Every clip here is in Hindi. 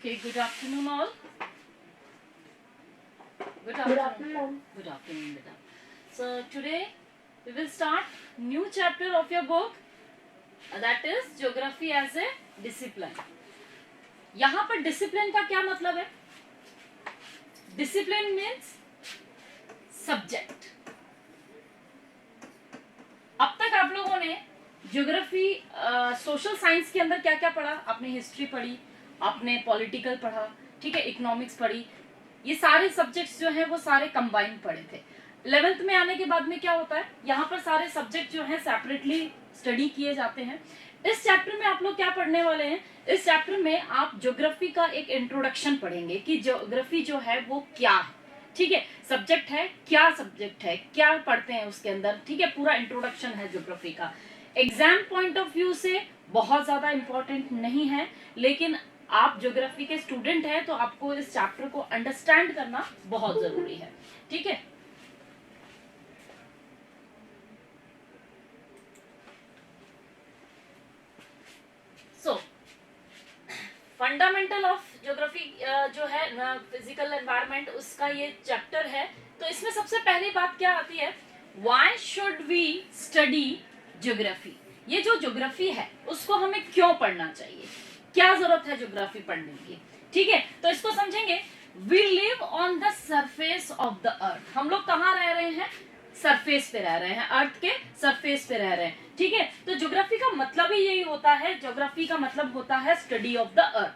Okay, good afternoon all. Good Good afternoon. afternoon. Good afternoon, beta. So today we will start new chapter of your book, that is Geography as a Discipline. यहाँ पर डिसिप्लिन का क्या मतलब है? Discipline means subject. अब तक आप लोगों ने ज्योग्राफी सोशल साइंस के अंदर क्या क्या पढ़ा? आपने हिस्ट्री पढ़ी, आपने पॉलिटिकल पढ़ा, ठीक है, इकोनॉमिक्स पढ़ी. ये सारे सब्जेक्ट्स जो हैं वो सारे कंबाइन पढ़े थे. 11th में आने के बाद में क्या होता है, यहाँ पर सारे सब्जेक्ट जो हैं सेपरेटली स्टडी किए जाते हैं. इस चैप्टर में आप लोग क्या पढ़ने वाले हैं? इस चैप्टर में आप ज्योग्राफी का एक इंट्रोडक्शन पढ़ेंगे कि ज्योग्राफी जो है वो क्या है. ठीक है, सब्जेक्ट है, क्या सब्जेक्ट है, क्या पढ़ते हैं उसके अंदर, ठीक है, पूरा इंट्रोडक्शन है ज्योग्राफी का. एग्जाम पॉइंट ऑफ व्यू से बहुत ज्यादा इंपॉर्टेंट नहीं है, लेकिन आप ज्योग्राफी के स्टूडेंट हैं तो आपको इस चैप्टर को अंडरस्टैंड करना बहुत जरूरी है. ठीक है, सो फंडामेंटल ऑफ ज्योग्राफी जो है ना, फिजिकल एनवायरनमेंट, उसका ये चैप्टर है. तो इसमें सबसे पहली बात क्या आती है, why should we study geography. ये जो ज्योग्राफी है उसको हमें क्यों पढ़ना चाहिए, क्या जरूरत है ज्योग्राफी पढ़ने की. ठीक है, तो इसको समझेंगे. We live on the surface of the earth. हम लोग कहाँ रह रहे हैं? सरफेस पे रह रहे हैं, अर्थ के सरफेस पे रह रहे हैं. ठीक है, तो ज्योग्राफी का मतलब ही यही होता है. ज्योग्राफी का मतलब होता है स्टडी ऑफ द अर्थ.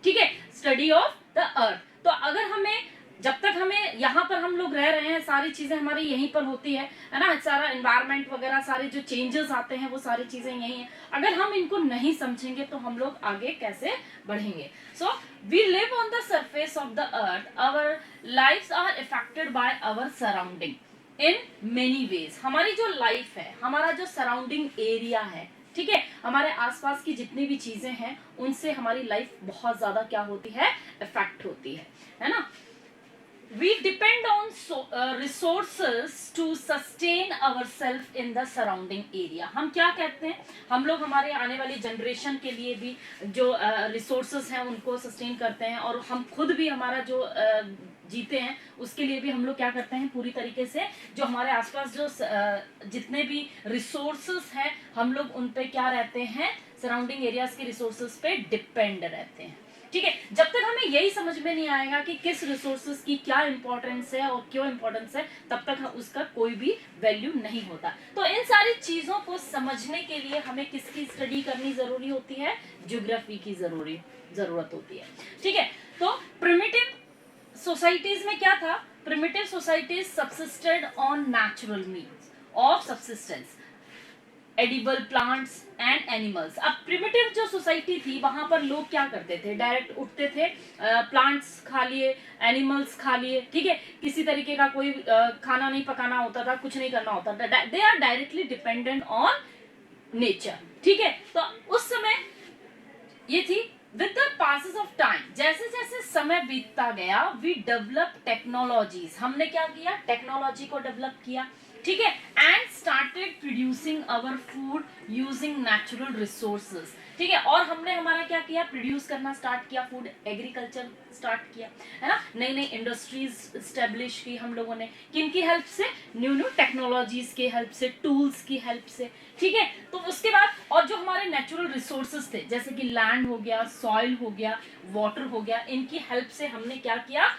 ठीक है, स्टडी ऑफ द अर्थ. तो अगर हमें, जब तक हमें यहाँ पर हम लोग रह रहे हैं, सारी चीजें हमारी यहीं पर होती है ना, सारा एनवायरनमेंट वगैरह, सारे जो चेंजेस आते हैं वो सारी चीजें यही हैं. अगर हम इनको नहीं समझेंगे तो हम लोग आगे कैसे बढ़ेंगे. So we live on the surface of the earth. Our lives are affected by our surrounding in many ways. हमारी जो लाइफ है, हमारा जो सराउंडिंग एरिया है, ठीक है, हमारे आसपास की जितनी भी चीजें हैं उनसे हमारी लाइफ बहुत ज्यादा क्या होती है, इफेक्ट होती है ना. We depend on resources to sustain ourselves in the surrounding area. हम क्या कहते हैं, हम लोग हमारे आने वाली जनरेशन के लिए भी जो रिसोर्सेज हैं उनको सस्टेन करते हैं, और हम खुद भी हमारा जो जीते हैं उसके लिए भी हम लोग क्या करते हैं, पूरी तरीके से जो हमारे आसपास जो जितने भी रिसोर्सेज हैं हम लोग उन पे क्या रहते हैं, सराउंडिंग एरियाज के रिसोर्सेज पे डिपेंड रहते हैं. ठीक है, जब तक हमें यही समझ में नहीं आएगा कि किस रिसोर्सेज की क्या इंपॉर्टेंस है और क्यों इंपॉर्टेंस है, तब तक उसका कोई भी वैल्यू नहीं होता. तो इन सारी चीजों को समझने के लिए हमें किसकी स्टडी करनी जरूरी होती है? ज्योग्राफी की जरूरत होती है. ठीक है, तो प्रिमिटिव सोसाइटीज में क्या था? Primitive societies subsisted on natural means of subsistence, edible plants and animals. अब प्रिमिटिव जो सोसाइटी थी वहां पर लोग क्या करते थे, डायरेक्ट उठते थे, प्लांट्स खा लिए, एनिमल्स खा लिए. ठीक है, किसी तरीके का कोई खाना नहीं पकाना होता था, कुछ नहीं करना होता था. They are directly dependent on nature. ठीक है, तो उस समय ये थी. With the passes of time, जैसे जैसे समय बीतता गया, वी डेवलप टेक्नोलॉजीज. हमने क्या किया? टेक्नोलॉजी को डेवलप किया. ठीक है, and started producing our food using natural resources. ठीक है, और हमने हमारा क्या किया, प्रोड्यूस करना स्टार्ट किया, फूड एग्रीकल्चर स्टार्ट किया, है ना. नई नई इंडस्ट्रीज स्टेब्लिश की हम लोगों ने, किनकी हेल्प से? न्यू टेक्नोलॉजीज की हेल्प से, टूल्स की हेल्प से. ठीक है, तो उसके बाद और जो हमारे नेचुरल रिसोर्सेज थे, जैसे कि लैंड हो गया, सॉइल हो गया, वाटर हो गया, इनकी हेल्प से हमने क्या किया,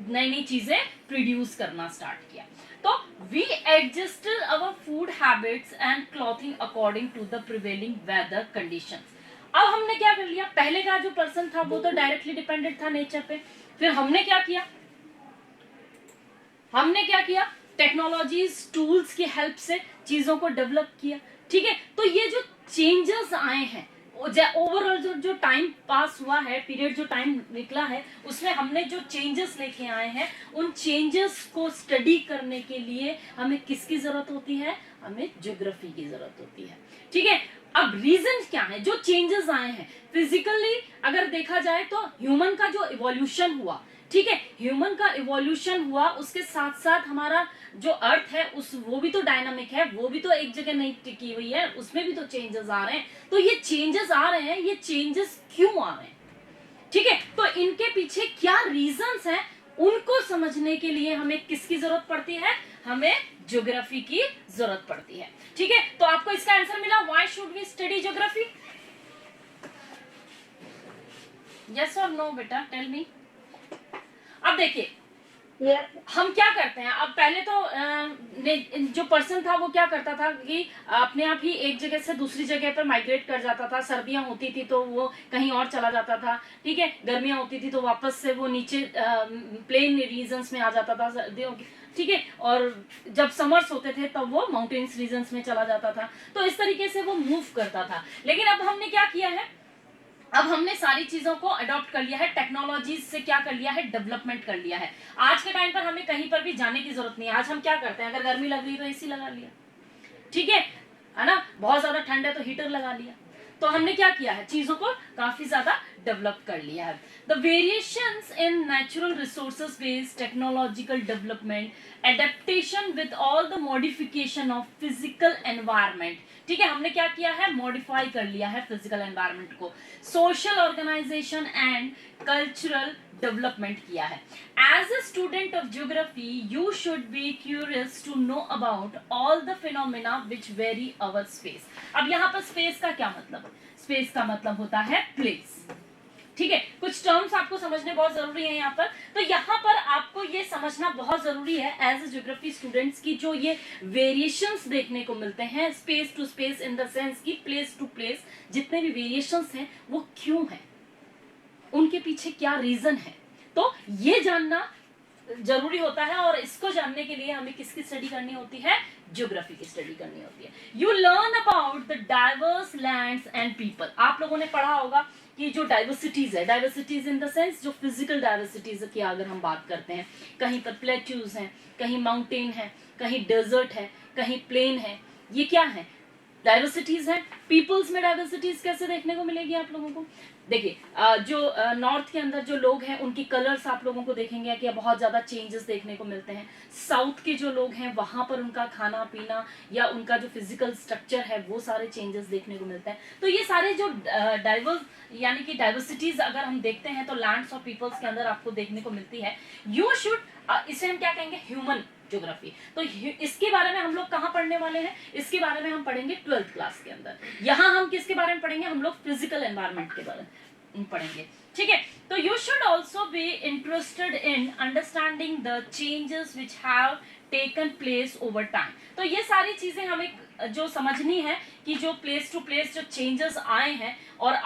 नई नई चीजें प्रोड्यूस करना स्टार्ट किया. तो we adjusted our food habits and clothing according to the prevailing weather conditions. अब हमने क्या कर लिया, पहले का जो पर्सन था वो तो डायरेक्टली डिपेंडेंट था नेचर पे. फिर हमने क्या किया, टेक्नोलॉजीज, टूल्स की हेल्प से चीजों को डेवलप किया. ठीक है, तो ये जो चेंजेस आए हैं, ओवरऑल जो टाइम पास हुआ है, पीरियड जो टाइम निकला है, उसमें हमने जो चेंजेस लेके आए हैं, उन चेंजेस को स्टडी करने के लिए हमें किसकी जरूरत होती है? हमें ज्योग्राफी की जरूरत होती है. ठीक है, अब रीजन क्या है जो चेंजेस आए हैं? फिजिकली अगर देखा जाए तो ह्यूमन का जो इवोल्यूशन हुआ, ठीक है, ह्यूमन का इवोल्यूशन हुआ, उसके साथ साथ हमारा जो अर्थ है वो भी तो डायनामिक है, वो भी तो एक जगह नहीं टिकी हुई है, उसमें भी तो चेंजेस आ रहे हैं. तो ये चेंजेस आ रहे हैं, ये चेंजेस क्यों आ रहे हैं? ठीक है, तो इनके पीछे क्या रीजंस हैं उनको समझने के लिए हमें किसकी जरूरत पड़ती है, हमें ज्योग्राफी की जरूरत पड़ती है। ठीक है, तो आपको इसका आंसर मिला, why should we study geography? Yes और नो बेटा, टेल मी। अब देखिए हम क्या करते हैं, अब पहले तो जो पर्सन था वो क्या करता था कि अपने आप ही एक जगह से दूसरी जगह पर माइग्रेट कर जाता था। सर्दियां होती थी तो वो कहीं और चला जाता था, ठीक है, गर्मियां होती थी तो वापस से वो नीचे प्लेन रीजन्स में आ जाता था सर्दियों की, ठीक है, और जब समर्स होते थे तब वो माउंटेन्स रीजन्स में चला जाता था। तो इस तरीके से वो मूव करता था। लेकिन अब हमने क्या किया है, अब हमने सारी चीजों को अडॉप्ट कर लिया है, टेक्नोलॉजी से क्या कर लिया है, डेवलपमेंट कर लिया है। आज के टाइम पर हमें कहीं पर भी जाने की जरूरत नहीं है। आज हम क्या करते हैं, अगर गर्मी लग रही है तो एसी लगा लिया, ठीक है ना, बहुत ज्यादा ठंड है तो हीटर लगा लिया। तो हमने क्या किया है, चीजों को काफी ज्यादा डेवलप कर लिया है। The variations in natural resources based technological development, adaptation with all the modification of physical environment, ठीक है, हमने क्या किया है, मॉडिफाई कर लिया है फिजिकल एनवायरमेंट को, social organisation and cultural development किया है। As a student of geography you should be curious to know about all the phenomena which vary over space. अब यहाँ पर स्पेस का क्या मतलब, स्पेस का मतलब होता है प्लेस, ठीक है, कुछ टर्म्स आपको समझने बहुत जरूरी है यहाँ पर। तो यहाँ पर आपको ये समझना बहुत जरूरी है एज ए ज्योग्राफी स्टूडेंट्स की, जो ये वेरिएशंस देखने को मिलते हैं space to space in the sense की प्लेस टू प्लेस, जितने भी वेरिएशंस हैं वो क्यों हैं, उनके पीछे क्या रीजन है, तो ये जानना जरूरी होता है। और इसको जानने के लिए हमें किसकी स्टडी करनी होती है, ज्योग्राफी की स्टडी करनी होती है। You learn about the diverse lands and people. आप लोगों ने पढ़ा होगा कि जो डाइवर्सिटीज है, डाइवर्सिटीज इन द सेंस जो फिजिकल डाइवर्सिटीज की अगर हम बात करते हैं, कहीं पर प्लेट्यूज हैं, कहीं माउंटेन है, कहीं डेजर्ट है, कहीं प्लेन है, ये क्या है, डाइवर्सिटीज है। पीपल्स में डाइवर्सिटीज कैसे देखने को मिलेगी आप लोगों को, देखिए जो नॉर्थ के अंदर जो लोग हैं उनकी कलर्स आप लोगों को देखेंगे कि बहुत ज्यादा चेंजेस देखने को मिलते हैं। साउथ के जो लोग हैं वहां पर उनका खाना पीना या उनका जो फिजिकल स्ट्रक्चर है वो सारे चेंजेस देखने को मिलते हैं। तो ये सारे जो डाइवर्स यानी कि डाइवर्सिटीज अगर हम देखते हैं तो लैंड्स और पीपल्स के अंदर आपको देखने को मिलती है। यू शुड, इसे हम क्या कहेंगे, ह्यूमन ज्योग्राफी। तो इसके बारे में हम लोग कहाँ पढ़ने वाले हैं, इसके बारे में हम पढ़ेंगे 12th क्लास के अंदर। यहाँ हम किसके बारे में पढ़ेंगे, हम लोग फिजिकल एनवायरनमेंट के बारे में पढ़ेंगे, ठीक है। तो you should also be interested in understanding the changes which have taken place over time. तो ये सारी चीजें हमें जो समझनी है कि जो प्लेस टू प्लेस जो चेंजेस आए हैं और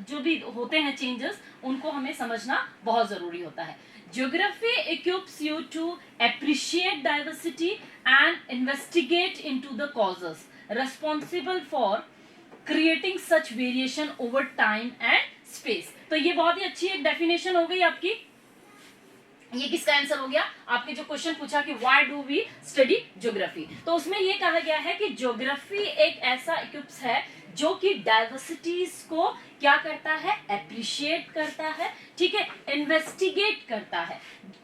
जो भी होते हैं चेंजेस, उनको हमें समझना बहुत जरूरी होता है। Geography equips you to appreciate diversity and investigate into the causes responsible for creating such variation over time and space। तो ये बहुत ही अच्छी एक डेफिनेशन हो गई आपकी। ये किसका आंसर हो गया, आपने जो क्वेश्चन पूछा कि why do we study geography, तो उसमें ये कहा गया है कि ज्योग्राफी एक ऐसा इक्विप्स है जो कि डाइवर्सिटीज को क्या करता है, एप्रिशिएट करता है, ठीक है, इन्वेस्टिगेट करता है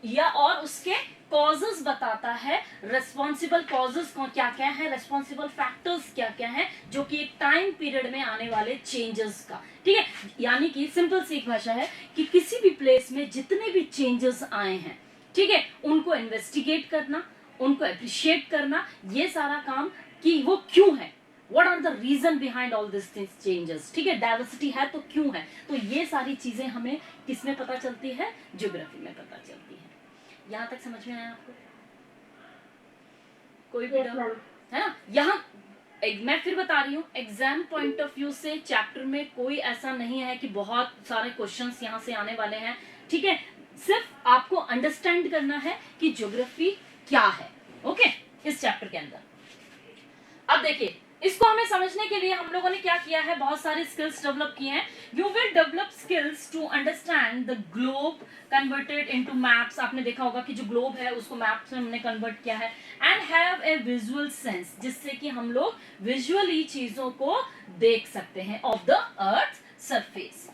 या और उसके कॉजेस बताता है, रेस्पॉन्सिबल कॉजेस क्या क्या है, रेस्पॉन्सिबल फैक्टर्स क्या क्या है, जो कि एक टाइम पीरियड में आने वाले चेंजेस का, ठीक है। यानी कि सिंपल सी एक भाषा है कि किसी भी प्लेस में जितने भी चेंजेस आए हैं, ठीक है, उनको इन्वेस्टिगेट करना, उनको अप्रिशिएट करना, ये सारा काम कि वो क्यों है, what are the reason behind all this changes, ठीक है, डाइवर्सिटी है तो क्यों है, तो ये सारी चीजें हमें किसमें पता चलती है, ज्योग्राफी में पता चलती है। यहाँ तक समझ में आया आपको, कोई भी डाउट है ना। यहाँ मैं फिर बता रही हूँ, एग्जाम पॉइंट ऑफ व्यू से चैप्टर में कोई ऐसा नहीं है कि बहुत सारे क्वेश्चंस यहाँ से आने वाले हैं, ठीक है, सिर्फ आपको अंडरस्टैंड करना है कि ज्योग्राफी क्या है, ओके, इस चैप्टर के अंदर। अब देखिए, इसको हमें समझने के लिए हम लोगों ने क्या किया है, बहुत सारे स्किल्स डेवलप किए हैं। You will develop skills to understand the globe converted into maps. आपने देखा होगा कि जो ग्लोब है उसको मैप्स में हमने कन्वर्ट किया है, and have a visual sense, जिससे कि हम लोग विजुअली चीजों को देख सकते हैं ऑफ द अर्थ सरफेस,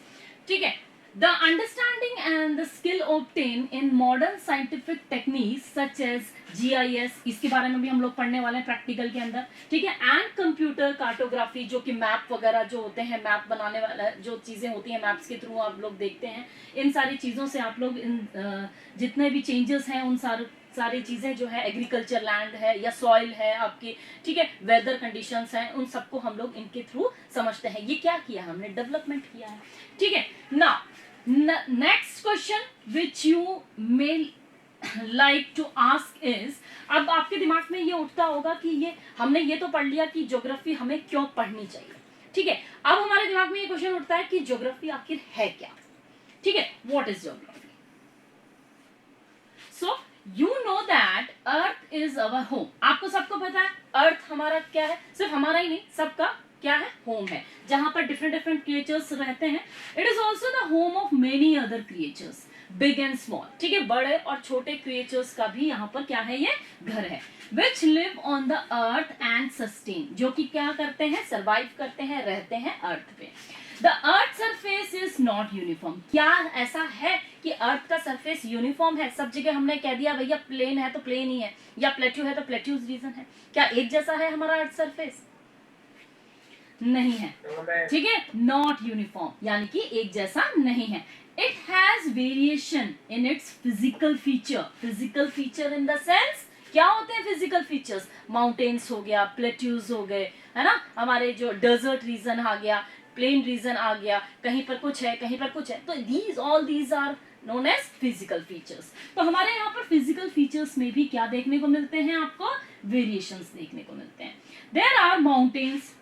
ठीक है। The understanding and the skill obtained in modern scientific techniques such as GIS, इसके बारे में भी हम लोग पढ़ने वाले हैं प्रैक्टिकल के अंदर, ठीक है, एंड कंप्यूटर कार्टोग्राफी, जो कि मैप वगैरह जो होते हैं, मैप बनाने वाला जो चीजें होती हैं मैप्स के थ्रू आप लोग देखते हैं, इन सारी चीजों से आप लोग इन जितने भी चेंजेस हैं उन सारी चीजें जो है, एग्रीकल्चर लैंड है या सॉइल है आपकी, ठीक है, वेदर कंडीशंस हैं, उन सबको हम लोग इनके थ्रू समझते हैं। ये क्या किया हमने, डेवलपमेंट किया है, ठीक है। Now next question which you may like to ask is, अब आपके दिमाग में ये उठता होगा कि ये हमने ये तो पढ़ लिया कि ज्योग्राफी हमें क्यों पढ़नी चाहिए, ठीक है। अब हमारे दिमाग में ये क्वेश्चन उठता है कि ज्योग्राफी आखिर है क्या, ठीक है, what is geography. So you know that earth is our home, आपको सबको पता है अर्थ हमारा क्या है, सिर्फ हमारा ही नहीं सबका क्या है, होम है, जहां पर डिफरेंट डिफरेंट क्रिएचर्स रहते हैं। It is also the home of many other creatures, big and small, ठीक है, बड़े और छोटे क्रिएचर्स का भी यहाँ पर क्या है, ये घर है। Which live on the earth and sustain, जो कि क्या करते हैं, सर्वाइव करते हैं, रहते हैं अर्थ पे। The earth surface is not uniform, क्या ऐसा है कि अर्थ का सरफेस यूनिफॉर्म है, सब जगह हमने कह दिया भैया प्लेन है तो प्लेन ही है, या प्लेट्यू है तो प्लेट्यूज रीजन है, क्या एक जैसा है हमारा अर्थ सरफेस, नहीं है, ठीक है, नॉट यूनिफॉर्म यानी कि एक जैसा नहीं है। It has variation in it's physical feature, physical feature in the sense क्या होते हैं फिजिकल फीचर्स, माउंटेन्स हो गया, प्लेट्यूज हो गए, है ना, हमारे जो डेजर्ट रीजन आ गया, प्लेन रीजन आ गया, कहीं पर कुछ है कहीं पर कुछ है, तो these all these are known as physical features. तो हमारे यहाँ पर फिजिकल फीचर्स में भी क्या देखने को मिलते हैं, आपको वेरिएशंस देखने को मिलते हैं। There are mountains,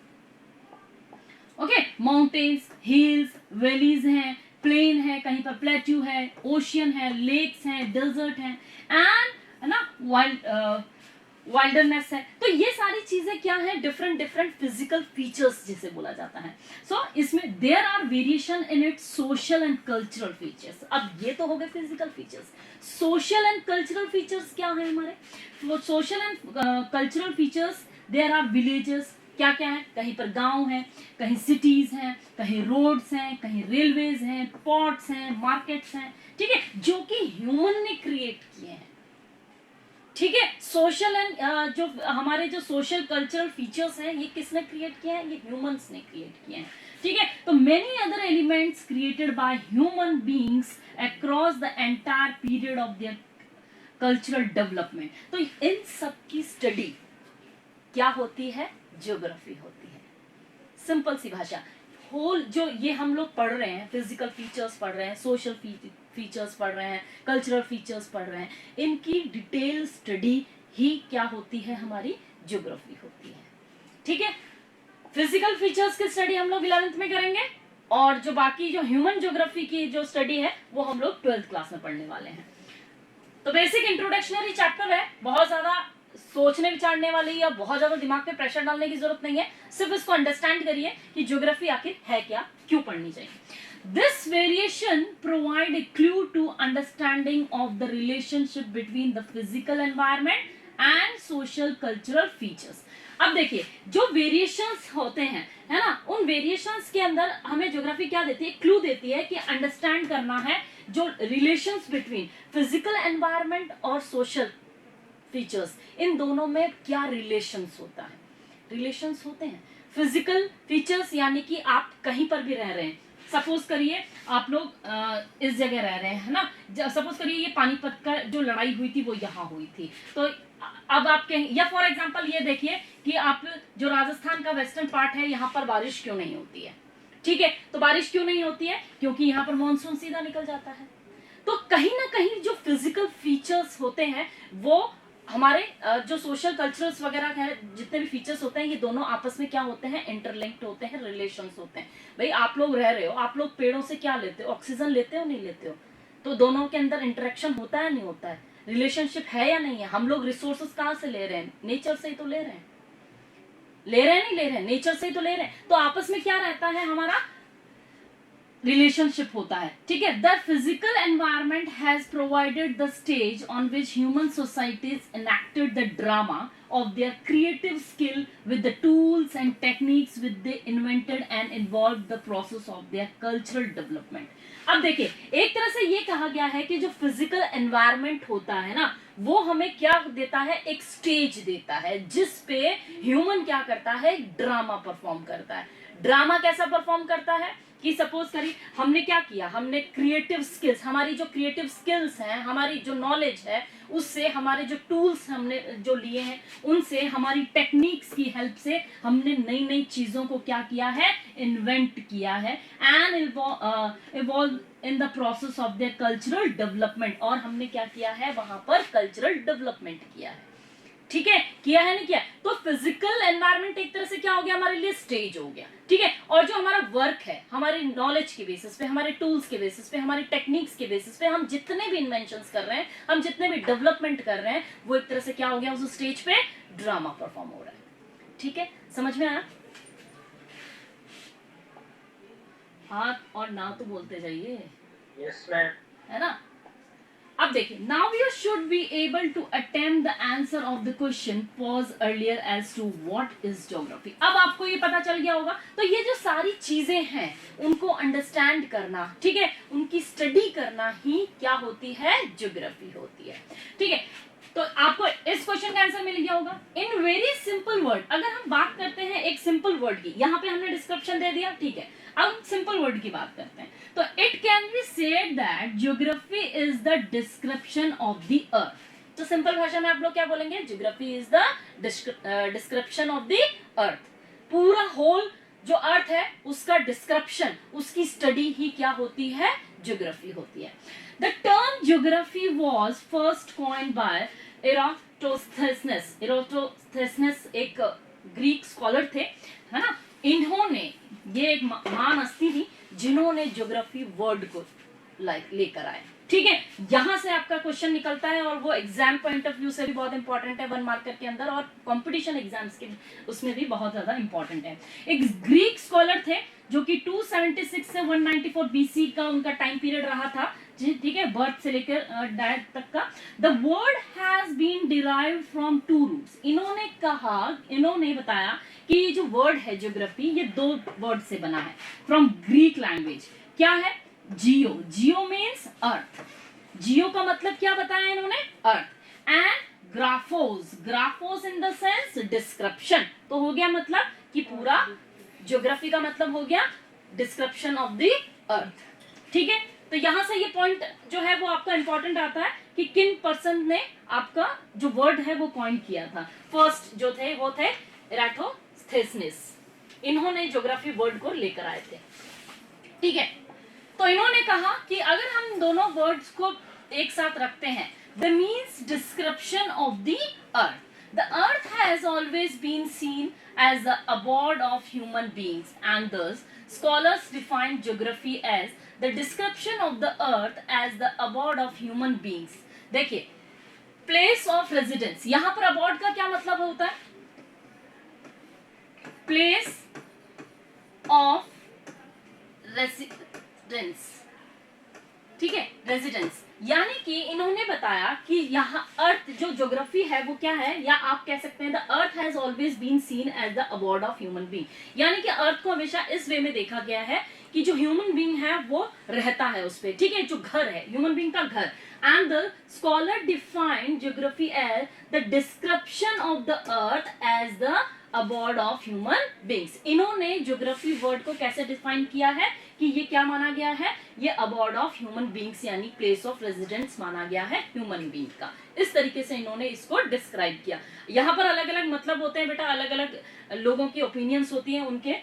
okay, mountains, hills, valleys हैं, प्लेन है, कहीं पर प्लेट्यू है, ओशियन है, लेक्स हैं, डेजर्ट हैं, एंड है ना वाइल्डरनेस है। तो ये सारी चीजें क्या है, डिफरेंट डिफरेंट फिजिकल फीचर्स जिसे बोला जाता है। सो इसमें there are variation in its social and cultural features. अब ये तो हो गए physical features, social and cultural features क्या है हमारे, वो social and cultural features, there are villages, क्या क्या है, कहीं पर गांव है, कहीं सिटीज हैं, कहीं रोड्स हैं, कहीं रेलवेज हैं, पोर्ट्स हैं, मार्केट्स हैं, ठीक है, जो कि ह्यूमन ने क्रिएट किए हैं, ठीक है। सोशल एंड जो हमारे जो सोशल कल्चरल फीचर्स हैं ये किसने क्रिएट किए हैं, ये ह्यूमंस ने क्रिएट किए हैं, ठीक है। तो many other elements created by human beings across the entire period of their cultural development. तो इन सब की स्टडी क्या होती है, ज्योग्राफी होती है। सिंपल सी भाषा, होल जो ये हम लोग पढ़ रहे हैं, फिजिकल फीचर्स पढ़ रहे हैं, सोशल फीचर्स पढ़ रहे हैं, कल्चरल फीचर्स पढ़ रहे हैं, इनकी डिटेल स्टडी ही क्या होती है, हमारी ज्योग्राफी होती है, ठीक है। फिजिकल फीचर्स की स्टडी हम लोग 11th में करेंगे, और जो बाकी जो ह्यूमन ज्योग्राफी की जो स्टडी है वो हम लोग 12th क्लास में पढ़ने वाले हैं। तो बेसिक इंट्रोडक्शनरी चैप्टर है, बहुत ज्यादा सोचने विचारने वाली या बहुत ज्यादा दिमाग पे प्रेशर डालने की जरूरत नहीं है, सिर्फ इसको अंडरस्टैंड करिए कि ज्योग्राफी आखिर है क्या, क्यों पढ़नी चाहिए। This variation provide a clue to understanding of the relationship between the physical environment and social cultural features. अब देखिए जो वेरिएशंस होते हैं, है ना, उन वेरिएशंस के अंदर हमें ज्योग्राफी क्या देती है, क्लू देती है कि अंडरस्टैंड करना है जो रिलेशंस बिटवीन फिजिकल एनवायरनमेंट और सोशल फीचर्स, इन दोनों में क्या रिलेशंस होता है, रिलेशंस होते हैं। फिजिकल फीचर्स यानी कि आप कहीं पर भी रह रहे हैं, सपोज करिए आप लोग इस जगह रह रहे हैं, है ना, सपोज करिए ये पानीपत का जो लड़ाई हुई थी वो यहाँ हुई थी, तो अब आप कहें, या फॉर एग्जांपल ये देखिए कि आप जो राजस्थान का वेस्टर्न पार्ट है यहाँ पर बारिश क्यों नहीं होती है, ठीक है, तो बारिश क्यों नहीं होती है, क्योंकि यहाँ पर मानसून सीधा निकल जाता है। तो कहीं ना कहीं जो फिजिकल फीचर्स होते हैं वो हमारे जो सोशल कल्चरल्स वगैरह है, जितने भी फीचर्स होते हैं, ये दोनों आपस में क्या होते हैं, इंटरलिंक्ड होते हैं, रिलेशंस होते हैं। भाई आप लोग रह रहे हो, आप लोग पेड़ों से क्या लेते हो, ऑक्सीजन लेते हो नहीं लेते हो, तो दोनों के अंदर इंटरेक्शन होता है नहीं होता है, रिलेशनशिप है या नहीं है। हम लोग रिसोर्सेस कहाँ से ले रहे हैं, नेचर से ही तो ले रहे हैं, ले रहे हैं नहीं ले रहे हैं, नेचर से ही तो ले रहे हैं। तो आपस में क्या रहता है हमारा रिलेशनशिप होता है, ठीक है। The physical environment has provided the stage on which human societies enacted the drama of their creative skill with the tools and techniques which they invented and involved the process of their cultural development. अब देखिए, एक तरह से ये कहा गया है कि जो फिजिकल एनवायरनमेंट होता है ना, वो हमें क्या देता है, एक स्टेज देता है जिस पे ह्यूमन क्या करता है, ड्रामा परफॉर्म करता है। ड्रामा कैसा परफॉर्म करता है कि सपोज करिए हमने क्या किया, हमने क्रिएटिव स्किल्स, हमारी जो क्रिएटिव स्किल्स हैं, हमारी जो नॉलेज है, उससे हमारे जो टूल्स हमने जो लिए हैं, उनसे हमारी टेक्निक्स की हेल्प से हमने नई नई चीजों को क्या किया है, इन्वेंट किया है and evolve in the process of the cultural development. और हमने क्या किया है, वहां पर कल्चरल डेवलपमेंट किया है, ठीक है, किया है नहीं किया। तो फिजिकल एनवायरनमेंट एक तरह से क्या हो गया, हमारे लिए स्टेज हो गया, ठीक है। और जो हमारा वर्क है, हमारे नॉलेज के बेसिस पे, हमारे टूल्स के बेसिस पे, हमारी टेक्निक्स के बेसिस पे, हम जितने भी इन्वेंशंस कर रहे हैं, हम जितने भी डेवलपमेंट कर रहे हैं, वो एक तरह से क्या हो गया, उस स्टेज पे ड्रामा परफॉर्म हो रहा है, ठीक है। समझ में आया? हाँ और ना तो बोलते जाइए। Yes ma'am. है ना? अब देखिए, now you should be able to attempt the answer of the question posed earlier as to what is geography. अब आपको ये पता चल गया होगा। तो ये जो सारी चीजें हैं, उनको अंडरस्टैंड करना, ठीक है, उनकी स्टडी करना ही क्या होती है, ज्योग्राफी होती है, ठीक है। तो आपको इस क्वेश्चन का आंसर मिल गया होगा। इन वेरी सिंपल वर्ड, अगर हम बात करते हैं एक सिंपल वर्ड की, यहाँ पे हमने डिस्क्रिप्शन दे दिया, ठीक है। अब सिंपल वर्ड की बात करते हैं। तो it can be said that geography is the description of the अर्थ। तो सिंपल भाषा में आप लोग क्या बोलेंगे, geography is the description of the अर्थ। पूरा होल जो अर्थ है उसका डिस्क्रिप्शन, उसकी स्टडी ही क्या होती है, ज्योग्राफी होती है। The term geography was first coined by Eratosthenes. Eratosthenes एक ग्रीक स्कॉलर थे, है ना। इन्होंने, ये एक महान हस्ती थी जिन्होंने ज्योग्राफी वर्ड को लेकर आए, ठीक है। यहां से आपका क्वेश्चन निकलता है और वो एग्जाम पॉइंट ऑफ व्यू से भी बहुत इंपॉर्टेंट है, 1 मार्कर के अंदर, और कंपटीशन एग्जाम्स के उसमें भी बहुत ज्यादा इंपॉर्टेंट है। एक ग्रीक स्कॉलर थे जो कि 276 से 194 बीसी का उनका टाइम पीरियड रहा था, ठीक है, बर्थ से लेकर डेथ तक का। The word has been derived from 2 roots. इन्होंने बताया कि ये जो वर्ड है ज्योग्राफी, ये 2 वर्ड से बना है, फ्रॉम ग्रीक लैंग्वेज। क्या है, जियो। जियो मीन्स अर्थ। जियो का मतलब क्या बताया इन्होंने, earth. And graphos, graphos in the sense description. तो हो गया मतलब कि पूरा ज्योग्राफी का मतलब हो गया डिस्क्रिप्शन ऑफ द अर्थ, ठीक है। तो यहां से ये पॉइंट जो है वो आपका इंपॉर्टेंट आता है कि किन पर्सन ने आपका जो वर्ड है वो कॉइन किया था। फर्स्ट जो थे वो थे एराटोस्थेनेस। इन्होंने ज्योग्राफी वर्ड को लेकर आए थे, ठीक है। तो इन्होंने कहा कि अगर हम दोनों वर्ड्स को एक साथ रखते हैं, the means description of the earth. The earth has always been seen as the abode of human beings, and thus scholars define geography as the description of the earth as the abode of human beings. देखिए, place of residence, यहां पर abode का क्या मतलब होता है, place of residence, ठीक है, रेजिडेंस। यानी कि इन्होंने बताया कि यहाँ अर्थ जो ज्योग्राफी है वो क्या है, या आप कह सकते हैं the earth has always been seen as the abode of human being. यानी कि अर्थ को हमेशा इस वे में देखा गया है कि जो ह्यूमन बीइंग है वो रहता है उस पे, ठीक है, जो घर है ह्यूमन बीइंग का घर। And the scholar defined geography as the description of the earth as the abode of human beings. इन्होंने ज्योग्राफी वर्ड को कैसे डिफाइन किया है कि ये क्या माना गया है, ये अबॉर्ड ऑफ ह्यूमन बीइंग्स यानी प्लेस ऑफ रेजिडेंस माना गया है ह्यूमन बीइंग का। इस तरीके से इन्होंने इसको डिस्क्राइब किया। यहाँ पर अलग अलग मतलब होते हैं बेटा, अलग अलग लोगों की ओपिनियंस होती हैं, उनके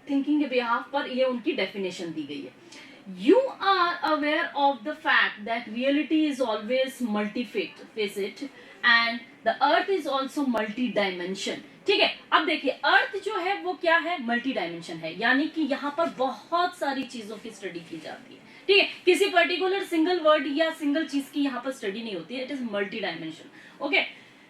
थिंकिंग के बिहाफ पर ये उनकी डेफिनेशन दी गई है। You are aware of the fact that reality is always multifaceted and the earth is also multi-dimension. ठीक है, अब देखिए अर्थ जो है वो क्या है, मल्टी डायमेंशन है, यानी कि यहाँ पर बहुत सारी चीजों की स्टडी की जाती है, ठीक है। किसी पर्टिकुलर सिंगल वर्ड या सिंगल चीज की यहाँ पर स्टडी नहीं होती है, it is multi dimension. Okay,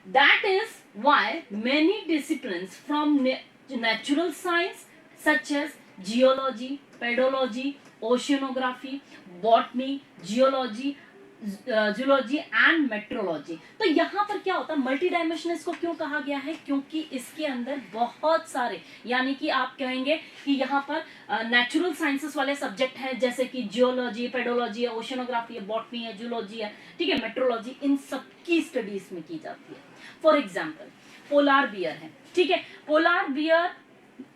that is why many disciplines from natural science such as geology, pedology, oceanography, botany, geology, zoology and metrology. तो यहाँ पर क्या होता है, मल्टी डायमेंशनल इसको क्यों कहा गया है, क्योंकि इसके अंदर बहुत सारे, यानी कि आप कहेंगे कि यहाँ पर नेचुरल साइंसेस वाले सब्जेक्ट हैं, जैसे कि जियोलॉजी, पेडोलॉजी है, ओशियनोग्राफी है, बॉटनी है, जूलॉजी है, ठीक है, मेट्रोलॉजी, इन सब की स्टडी इसमें की जाती है। फॉर एग्जाम्पल पोलार बियर है, ठीक है, पोलार बियर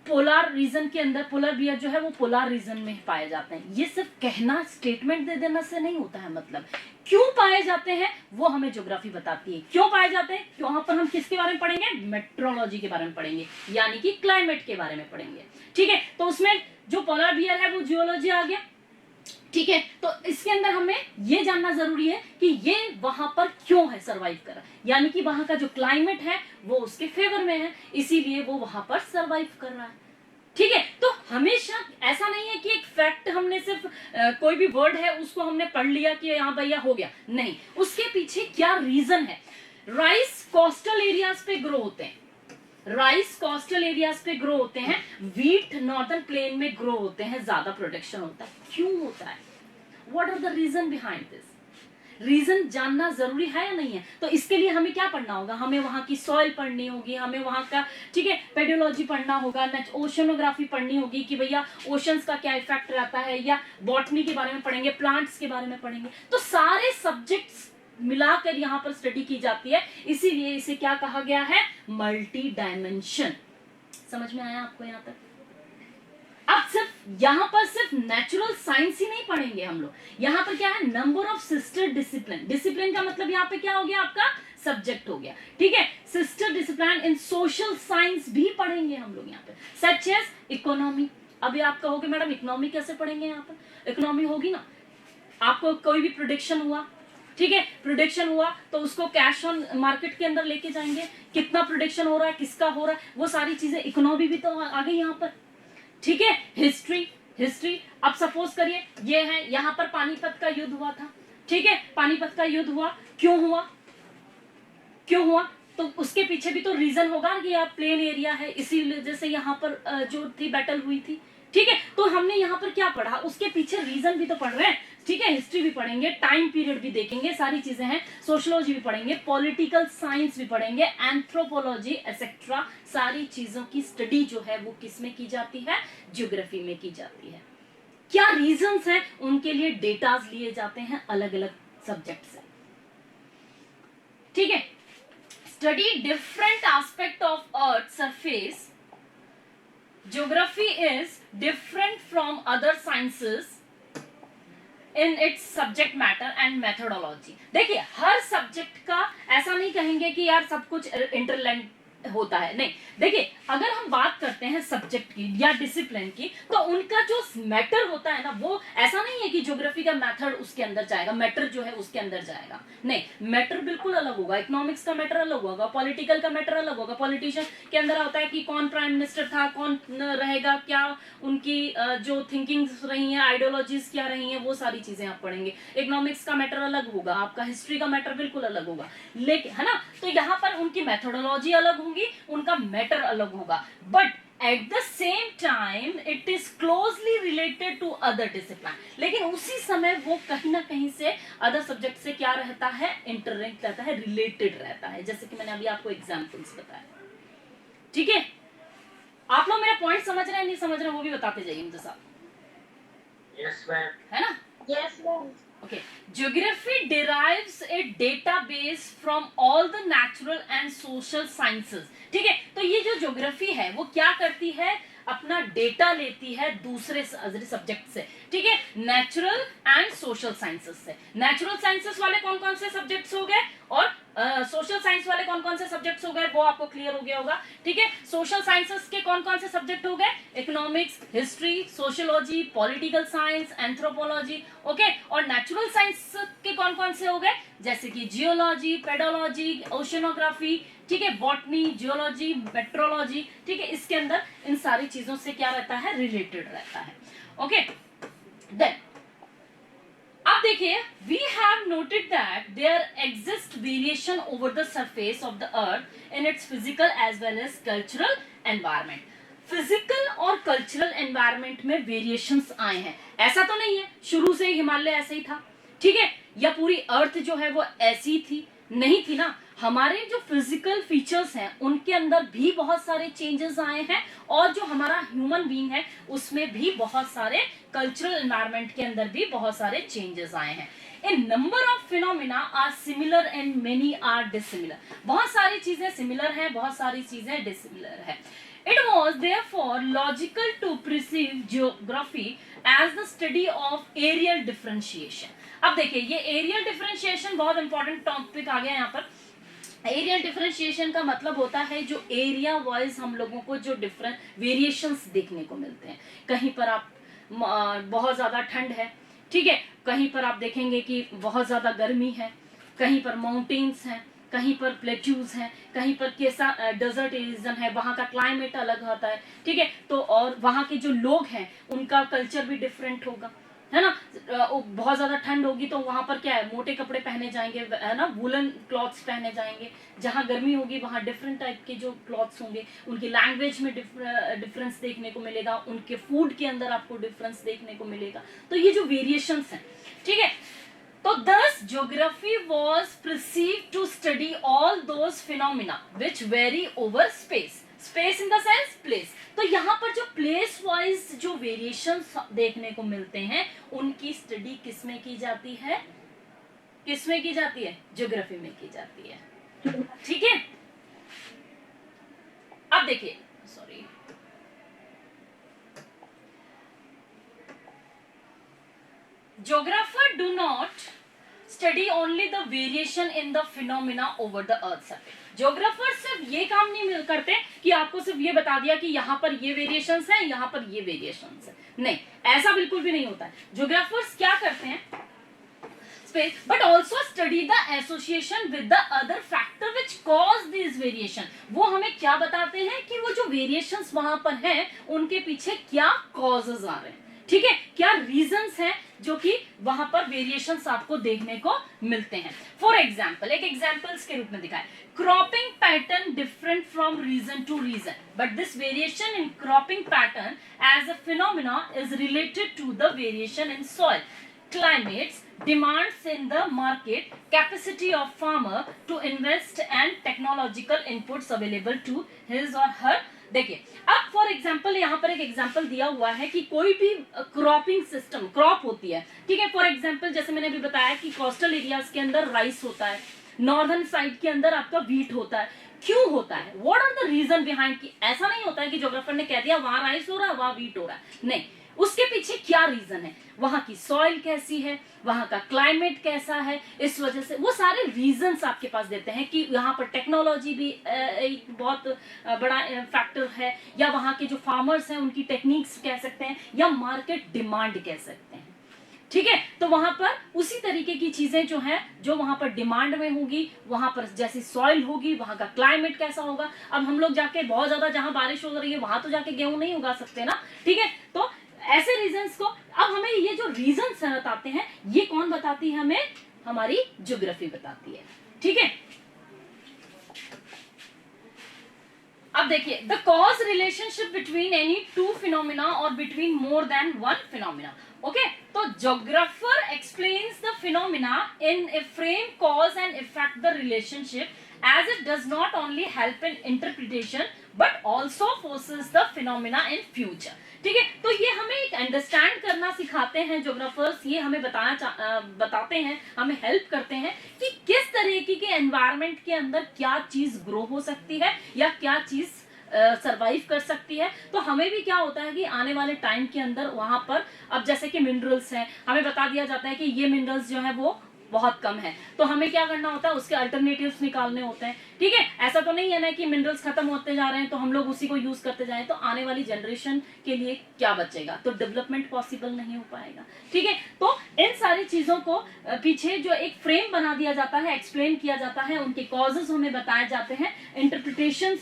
पोलार रीजन के अंदर, पोलर बियर जो है वो पोलार रीजन में पाए जाते हैं। ये सिर्फ कहना, स्टेटमेंट दे देना से नहीं होता है, मतलब क्यों पाए जाते हैं वो हमें ज्योग्राफी बताती है। क्यों पाए जाते हैं, वहां पर हम किसके बारे में पढ़ेंगे, मेट्रोलॉजी के बारे में पढ़ेंगे, यानी कि क्लाइमेट के बारे में पढ़ेंगे, ठीक है। तो उसमें जो पोलर बियर है वो जियोलॉजी आ गया, ठीक है। तो इसके अंदर हमें ये जानना जरूरी है कि ये वहां पर क्यों है, सरवाइव करा, यानी कि वहां का जो क्लाइमेट है वो उसके फेवर में है, इसीलिए वो वहां पर सरवाइव कर रहा है, ठीक है। तो हमेशा ऐसा नहीं है कि एक फैक्ट हमने सिर्फ कोई भी वर्ड है उसको हमने पढ़ लिया कि हाँ भैया हो गया, नहीं, उसके पीछे क्या रीजन है। राइस कोस्टल एरियाज पे ग्रो होते हैं, राइस कोस्टल एरियाज पे ग्रो होते हैं, व्हीट नॉर्दर्न प्लेन में ग्रो होते हैं, ज्यादा प्रोडक्शन होता है। क्यों होता है, what are the reason behind this, reason जानना जरूरी है या नहीं है। तो इसके लिए हमें क्या पढ़ना होगा, हमें वहां की सॉइल पढ़नी होगी, हमें वहां का, ठीक है, पेडोलॉजी पढ़ना होगा, ओशनोग्राफी पढ़नी होगी कि भैया ओशंस का क्या इफेक्ट रहता है, या बॉटनी के बारे में पढ़ेंगे, प्लांट्स के बारे में पढ़ेंगे। तो सारे सब्जेक्ट्स मिलाकर यहाँ पर स्टडी की जाती है, इसीलिए इसे क्या कहा गया है, मल्टी डायमेंशन। समझ में आया आपको यहाँ तक। अब सिर्फ यहाँ पर सिर्फ नेचुरल साइंस ही नहीं पढ़ेंगे हम लोग, यहाँ पर क्या है, number of sister discipline, discipline का मतलब यहाँ पे क्या हो गया, आपका सब्जेक्ट हो गया, ठीक है। Sister discipline in social science भी पढ़ेंगे हम लोग यहाँ पे, सच एज इकोनॉमी। अभी आप कहोगे मैडम इकोनॉमी कैसे पढ़ेंगे, यहाँ पर इकोनॉमी होगी ना, आपको कोई भी प्रोडक्शन हुआ, ठीक है, प्रोडक्शन हुआ तो उसको कैश ऑन मार्केट के अंदर लेके जाएंगे, कितना प्रोडक्शन हो रहा है, किसका हो रहा है, वो सारी चीजें, इकोनॉमी भी तो आ गई यहाँ पर, ठीक है। हिस्ट्री, हिस्ट्री, अब सपोज करिए ये है, यहाँ पर पानीपत का युद्ध हुआ था, ठीक है, पानीपत का युद्ध हुआ, क्यों हुआ, क्यों हुआ, तो उसके पीछे भी तो रीजन होगा कि आप प्लेन एरिया है, इसी वजह से यहाँ पर जो थी बैटल हुई थी, ठीक है। तो हमने यहाँ पर क्या पढ़ा, उसके पीछे रीजन भी तो पढ़ रहे हैं, ठीक है। हिस्ट्री भी पढ़ेंगे, टाइम पीरियड भी देखेंगे, सारी चीजें हैं, सोशियोलॉजी भी पढ़ेंगे, पॉलिटिकल साइंस भी पढ़ेंगे, एंथ्रोपोलॉजी एक्सेट्रा, सारी चीजों की स्टडी जो है वो किस में की जाती है, ज्योग्राफी में की जाती है। क्या रीजंस हैं, उनके लिए डेटाज लिए जाते हैं अलग अलग सब्जेक्ट से, ठीक है। Study different aspect of earth surface, geography is different from other sciences in its subject matter and methodology। देखिए हर सब्जेक्ट का ऐसा नहीं कहेंगे कि यार सब कुछ इंटरलिंक होता है, नहीं। देखिए अगर हम बात करते हैं सब्जेक्ट की या डिसिप्लिन की, तो उनका जो मैटर होता है ना, वो ऐसा नहीं है कि ज्योग्राफी का मेथड उसके अंदर जाएगा, मैटर जो है उसके अंदर जाएगा, नहीं, मैटर बिल्कुल अलग होगा। इकोनॉमिक्स का मैटर अलग होगा, पॉलिटिकल का मैटर अलग होगा, पॉलिटिशियन के अंदर होता है कि कौन प्राइम मिनिस्टर था, कौन रहेगा, क्या उनकी जो थिंकिंग रही है, आइडियोलॉजीज क्या रही है, वो सारी चीजें आप पढ़ेंगे। इकोनॉमिक्स का मैटर अलग होगा, आपका हिस्ट्री का मैटर बिल्कुल अलग होगा, लेकिन है ना, तो यहाँ पर उनकी मेथोडोलॉजी अलग होगी, उनका मैटर अलग होगा, but at the same time it is closely related to other discipline. लेकिन उसी समय वो कहीं ना कहीं से अदर सब्जेक्ट से क्या रहता है, इंटरलिंक रहता है, रिलेटेड रहता है, जैसे कि मैंने अभी आपको एग्जांपल्स बताया, ठीक है। आप लोग मेरा पॉइंट समझ रहे हैं, नहीं समझ रहे वो भी बताते जाइए मुझे साहब। यस मैम, है ना, Yes, ma'am. Okay. Geography derives a database from all the natural and social sciences। ठीक है, तो ये जो ज्योग्राफी है वो क्या करती है, अपना डेटा लेती है दूसरे सब्जेक्ट से, ठीक है, नेचुरल एंड सोशल साइंसेस से। नेचुरल साइंसेस वाले कौन कौन से सब्जेक्ट्स हो गए, और सोशल साइंस वाले कौन कौन से सब्जेक्ट्स हो गए, वो आपको क्लियर हो गया होगा, ठीक है। सोशल साइंसेस के कौन कौन से सब्जेक्ट हो गए, economics, history, sociology, political science, anthropology, okay. और नेचुरल साइंस के कौन कौन से हो गए, जैसे कि जियोलॉजी, पेडोलॉजी, ओशियनोग्राफी, ठीक है, बॉटनी, जियोलॉजी, मेट्रोलॉजी, ठीक है। इसके अंदर इन सारी चीजों से क्या रहता है, रिलेटेड रहता है, ओके। देन अब देखिए, we have noted that there exists variation over the surface of the earth in its physical as well as cultural environment। Physical और कल्चरल एनवायरनमेंट में वेरिएशंस आए हैं। ऐसा तो नहीं है शुरू से ही हिमालय ऐसे ही था, ठीक है, या पूरी अर्थ जो है वो ऐसी थी, नहीं थी ना। हमारे जो फिजिकल फीचर्स हैं उनके अंदर भी बहुत सारे चेंजेस आए हैं, और जो हमारा ह्यूमन बीइंग है उसमें भी बहुत सारे कल्चरल एनवायरनमेंट के अंदर भी बहुत सारे चेंजेस आए हैं। A number of phenomena are similar and many are dissimilar. बहुत सारी चीजें सिमिलर हैं, बहुत सारी चीजें डिसिमिलर है। It was therefore logical to perceive geography as the study of areal differentiation. अब देखिए ये एरियल डिफरेंशिएशन बहुत इंपॉर्टेंट टॉपिक आ गया यहाँ पर। एरियल डिफरेंशिएशन का मतलब होता है जो एरिया वाइज हम लोगों को जो डिफरेंट वेरिएशंस देखने को मिलते हैं। कहीं पर आप बहुत ज्यादा ठंड है, ठीक है, कहीं पर आप देखेंगे कि बहुत ज्यादा गर्मी है, कहीं पर माउंटेन्स हैं, कहीं पर प्लेट्यूज हैं, कहीं पर कैसा डेजर्ट रीजन है, वहां का क्लाइमेट अलग होता है, ठीक है। तो और वहां के जो लोग हैं उनका कल्चर भी डिफरेंट होगा, है ना। बहुत ज्यादा ठंड होगी तो वहां पर क्या है, मोटे कपड़े पहने जाएंगे, है ना, वुलन क्लॉथ्स पहने जाएंगे। जहां गर्मी होगी वहां डिफरेंट टाइप के जो क्लॉथ्स होंगे, उनकी लैंग्वेज में डिफरेंस देखने को मिलेगा, उनके फूड के अंदर आपको डिफरेंस देखने को मिलेगा। तो ये जो वेरिएशंस हैं, ठीक है। तो thus geography was perceived to study all those phenomena which vary over space. Space in the sense place. तो यहाँ पर जो प्लेस वाइज जो वेरिएशंस देखने को मिलते हैं उनकी स्टडी किसमें की जाती है, किसमें की जाती है, ज्योग्राफी में की जाती है, ठीक है। अब देखिए, sorry, geographer do not study only the variation in the phenomena over the earth surface. Geographer सिर्फ ये काम नहीं करते कि आपको सिर्फ ये बता दिया कि यहाँ पर ये वेरिएशंस हैं, यहाँ पर ये वेरिएशंस हैं, नहीं, ऐसा बिल्कुल भी नहीं होता है। ज्योग्राफर्स क्या करते हैं, space but also study the association with the other factor which cause these variation. वो हमें क्या बताते हैं कि वो जो वेरिएशंस वहां पर हैं उनके पीछे क्या कॉजेज आ रहे हैं, ठीक है, क्या रीजंस हैं जो कि वहां पर वेरिएशंस आपको देखने को मिलते हैं। फॉर एग्जाम्पल, एक एग्जाम्पल्स के रूप में दिखाएं, cropping pattern different from region to region but this variation in cropping pattern as a phenomena is related to the variation in soil climates, demands in the market, capacity of farmer to invest and technological inputs available to his or her. देखिए, अब फॉर एग्जाम्पल यहाँ पर एक एग्जाम्पल दिया हुआ है कि कोई भी क्रॉपिंग सिस्टम, क्रॉप होती है, ठीक है। फॉर एग्जाम्पल जैसे मैंने अभी बताया कि कोस्टल एरियाज के अंदर राइस होता है, नॉर्दर्न साइड के अंदर आपका व्हीट होता है। क्यों होता है, what are the reason behind, कि ऐसा नहीं होता है कि ज्योग्राफर ने कह दिया वहां राइस हो रहा है वहां व्हीट हो रहा है, नहीं, उसके पीछे क्या रीजन है, वहां की सॉइल कैसी है, वहां का क्लाइमेट कैसा है, इस वजह से वो सारे रीजंस आपके पास देते हैं कि यहाँ पर टेक्नोलॉजी भी एक बहुत बड़ा फैक्टर है, या वहां के जो फार्मर्स हैं उनकी टेक्निक्स कह सकते हैं, या मार्केट डिमांड कह सकते हैं, ठीक है। तो वहां पर उसी तरीके की चीजें जो हैं, जो वहां पर डिमांड में होगी, वहां पर जैसी सॉइल होगी, वहां का क्लाइमेट कैसा होगा। अब हम लोग जाके बहुत ज्यादा जहां बारिश हो रही है वहां तो जाके गेहूं नहीं उगा सकते ना, ठीक है। तो ऐसे रीजंस को, अब हमें ये जो रीजंस बताते हैं ये कौन बताती है, हमें हमारी ज्योग्राफी बताती है, ठीक है। अब देखिए, the cause relationship between any two phenomena और between more than one phenomena, okay. तो geographer explains the phenomena in a frame cause and effect the relationship as it does not only help in interpretation but also forces the phenomena in future, ठीक है। तो ये हमें एक अंडरस्टैंड करना सिखाते हैं ज्योग्राफर्स, ये हमें बताते हैं, हमें हेल्प करते हैं कि किस तरीके के एनवायरनमेंट के अंदर क्या चीज ग्रो हो सकती है या क्या चीज सरवाइव कर सकती है। तो हमें भी क्या होता है कि आने वाले टाइम के अंदर वहां पर, अब जैसे कि मिनरल्स हैं, हमें बता दिया जाता है कि ये मिनरल्स जो है वो बहुत कम है, तो हमें क्या करना होता है, उसके अल्टरनेटिव्स निकालने होते हैं, ठीक है। ऐसा तो नहीं है ना कि मिनरल्स खत्म होते जा रहे हैं तो हम लोग उसी को यूज करते जाएं, तो आने वाली जनरेशन के लिए क्या बचेगा, तो डेवलपमेंट पॉसिबल नहीं हो पाएगा, ठीक है। तो इन सारी चीजों को पीछे जो एक फ्रेम बना दिया जाता है, एक्सप्लेन किया जाता है, उनके कॉजेज हमें बताए जाते हैं, इंटरप्रिटेशन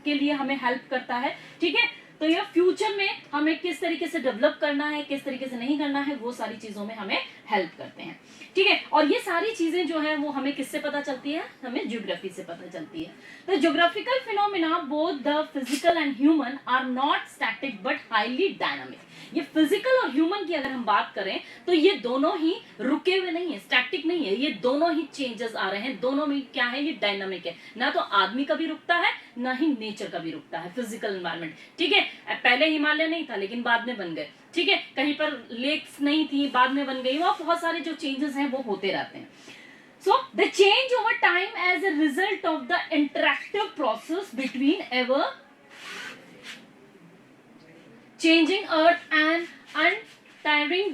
के लिए हमें हेल्प करता है, ठीक है। तो ये फ्यूचर में हमें किस तरीके से डेवलप करना है, किस तरीके से नहीं करना है, वो सारी चीजों में हमें हेल्प करते हैं। ठीक है, और ये सारी चीजें जो है वो हमें किससे पता चलती है, हमें ज्योग्राफी से पता चलती है। तो geographical phenomena both the physical and human are not static but highly dynamic. ये फिजिकल और ह्यूमन की अगर हम बात करें तो ये दोनों ही रुके हुए नहीं है, स्टैटिक नहीं है, ये दोनों ही चेंजेस आ रहे हैं, दोनों में क्या है, ये डायनामिक है। ना तो आदमी कभी रुकता है, ना ही नेचर कभी रुकता है, फिजिकल एनवायरनमेंट। ठीक है, पहले हिमालय नहीं था लेकिन बाद में बन गए, ठीक है, कहीं पर लेक्स नहीं थी बाद में बन गई, वहां बहुत सारे जो चेंजेस हैं वो होते रहते हैं। So the change over time as a result of the interactive process between ever changing earth and untiring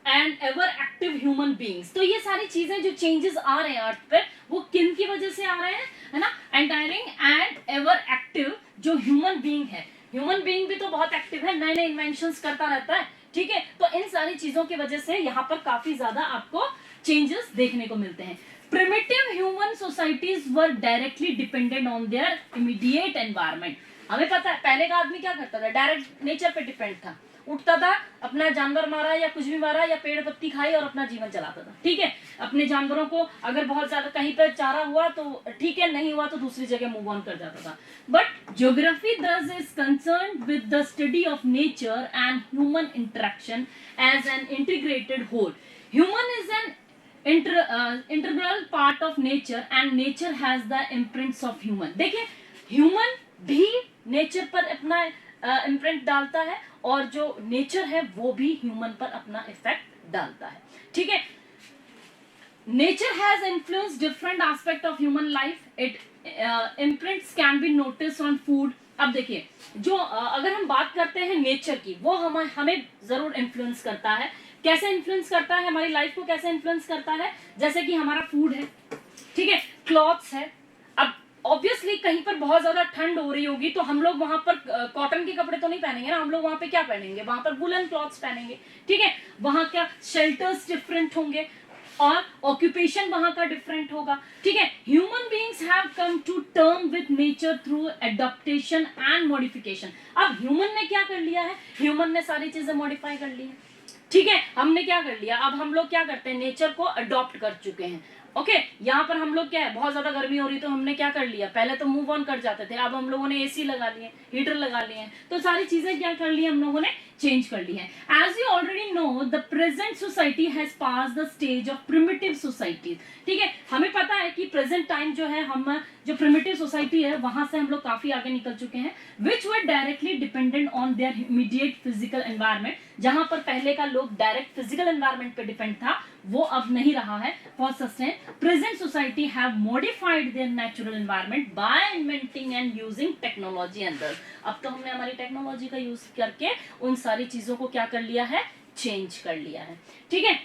and ever active human beings। तो ये सारी चीजें जो चेंजेस आ रहे हैं अर्थ पे वो किन की वजह से आ रहे हैं, है ना, untiring and ever active जो ह्यूमन बीइंग है। ह्यूमन बीइंग भी तो बहुत एक्टिव है, नए नए इन्वेंशंस करता रहता है। ठीक है, तो इन सारी चीजों की वजह से यहाँ पर काफी ज्यादा आपको चेंजेस देखने को मिलते हैं। Primitive human societies were directly dependent on their immediate environment. हमें पता है पहले का आदमी क्या करता था, डायरेक्ट नेचर पे डिपेंड था, उठता था, अपना जानवर मारा या कुछ भी मारा या पेड़ पत्ती खाई और अपना जीवन चलाता था। ठीक है, अपने जानवरों को अगर बहुत ज्यादा कहीं पर चारा हुआ तो ठीक है, नहीं हुआ तो दूसरी जगह मूव ऑन कर जाता था। But geography thus is concerned with the study of nature and human interaction as an integrated whole. Human is an integral part of nature and nature has the imprints of human। देखिए, ह्यूमन भी नेचर पर अपना इम्प्रिंट डालता है और जो नेचर है वो भी ह्यूमन पर अपना इफेक्ट डालता है। ठीक है, nature has influence different aspect of human life, it imprints can be notice on food. अब देखिए, जो अगर हम बात करते हैं नेचर की, वो हमें जरूर इन्फ्लुएंस करता है। कैसे इन्फ्लुएंस करता है, हमारी लाइफ को कैसे इन्फ्लुएंस करता है, जैसे कि हमारा फूड है, ठीक है, क्लॉथ्स है। अब ऑब्वियसली कहीं पर बहुत ज्यादा ठंड हो रही होगी तो हम लोग वहां पर कॉटन के कपड़े तो नहीं पहनेंगे ना, हम लोग वहां पे क्या पहनेंगे, वहां पर वुलन क्लॉथ्स पहनेंगे। ठीक है, वहां क्या शेल्टर्स डिफरेंट होंगे और ऑक्यूपेशन वहां का डिफरेंट होगा। ठीक है, human beings have come to term with nature through adaptation and modification. अब ह्यूमन ने क्या कर लिया है, ह्यूमन ने सारी चीजें मॉडिफाई कर ली है। ठीक है, हमने क्या कर लिया, अब हम लोग क्या करते हैं, नेचर को अडॉप्ट कर चुके हैं। ओके, यहाँ पर हम लोग क्या है, बहुत ज्यादा गर्मी हो रही तो हमने क्या कर लिया, पहले तो मूव ऑन कर जाते थे, अब हम लोगों ने एसी लगा लिए, हीटर लगा लिए हैं, तो सारी चीजें क्या कर ली हम लोगों ने, चेंज कर ली है। As you already know the present society has pass the stage of primitive society. ठीक है, हमें पता है कि प्रेजेंट टाइम जो है, हम जो प्रिमिटिव सोसाइटी है वहां से हम लोग काफी आगे निकल चुके हैं, which were directly dependent on their immediate physical environment. जहां पर पहले का लोग डायरेक्ट फिजिकल एनवायरमेंट पे डिपेंड था, वो अब नहीं रहा है for sustain. Present society have modified their natural environment by inventing and using technology and others. अब तो हमने हमारी टेक्नोलॉजी का यूज करके उन सारी चीजों को क्या कर लिया है, चेंज कर लिया है। ठीक है,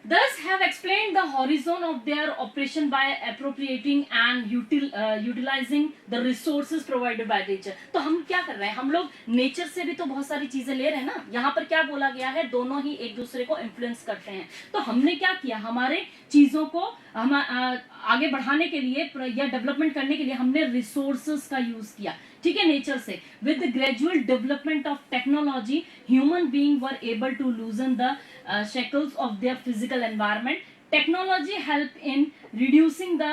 thus have explained the horizon of their operation by appropriating and utilizing the resources provided by nature। तो हम क्या कर रहे हैं, हम लोग नेचर से भी तो बहुत सारी चीजें ले रहे हैं ना। यहाँ पर क्या बोला गया है, दोनों ही एक दूसरे को इन्फ्लुएंस करते हैं। तो हमने क्या किया, हमारे चीजों को हम आगे बढ़ाने के लिए या डेवलपमेंट करने के लिए हमने रिसोर्सेस का यूज किया। ठीक है, नेचर से। With the gradual development of technology human being were able to loosen the shackles of their physical environment। Technology help in reducing the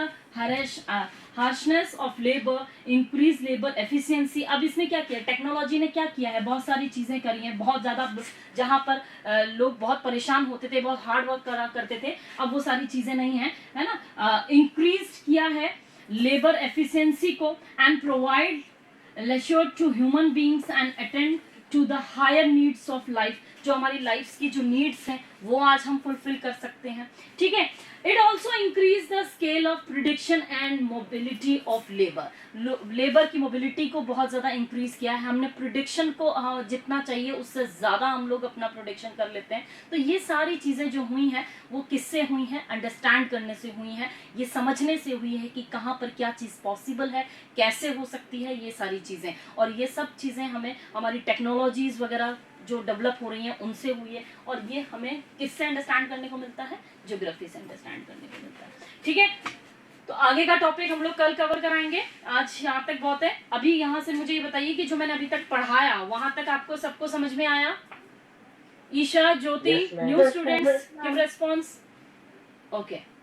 harshness of labor, increase labor efficiency। अब इसने क्या किया, टेक्नोलॉजी ने क्या किया है, बहुत सारी चीजें करी हैं, बहुत ज्यादा, जहां पर लोग बहुत परेशान होते थे, बहुत हार्ड वर्क करा करते थे, अब वो सारी चीजें नहीं है, है ना। इंक्रीज किया है लेबर एफिशिएंसी को and provide leisure to human beings and attend to the higher needs of life। जो हमारी लाइफ की जो नीड्स हैं वो आज हम फुलफिल कर सकते हैं। ठीक है, it also increase the scale of production and mobility of labour. Labour की मोबिलिटी को बहुत ज्यादा इंक्रीज किया है हमने, प्रोडक्शन को जितना चाहिए उससे ज्यादा हम लोग अपना प्रोडक्शन कर लेते हैं। तो ये सारी चीजें जो हुई हैं वो किससे हुई हैं, अंडरस्टैंड करने से हुई हैं, ये समझने से हुई है कि कहाँ पर क्या चीज पॉसिबल है, कैसे हो सकती है, ये सारी चीजें। और ये सब चीजें हमें हमारी टेक्नोलॉजीज वगैरह जो डेवलप हो रही हैं उनसे हुई है। और ये हमें किससे अंडरस्टैंड करने को मिलता है, ज्योग्राफी से अंडरस्टैंड करने को मिलता है। ठीक है, तो आगे का टॉपिक हम लोग कल कवर कराएंगे। आज यहाँ तक बहुत है। अभी यहाँ से मुझे ये बताइए कि जो मैंने अभी तक पढ़ाया वहां तक आपको सबको समझ में आया? ईशा, ज्योति, Yes, ma'am. New students give response. Okay.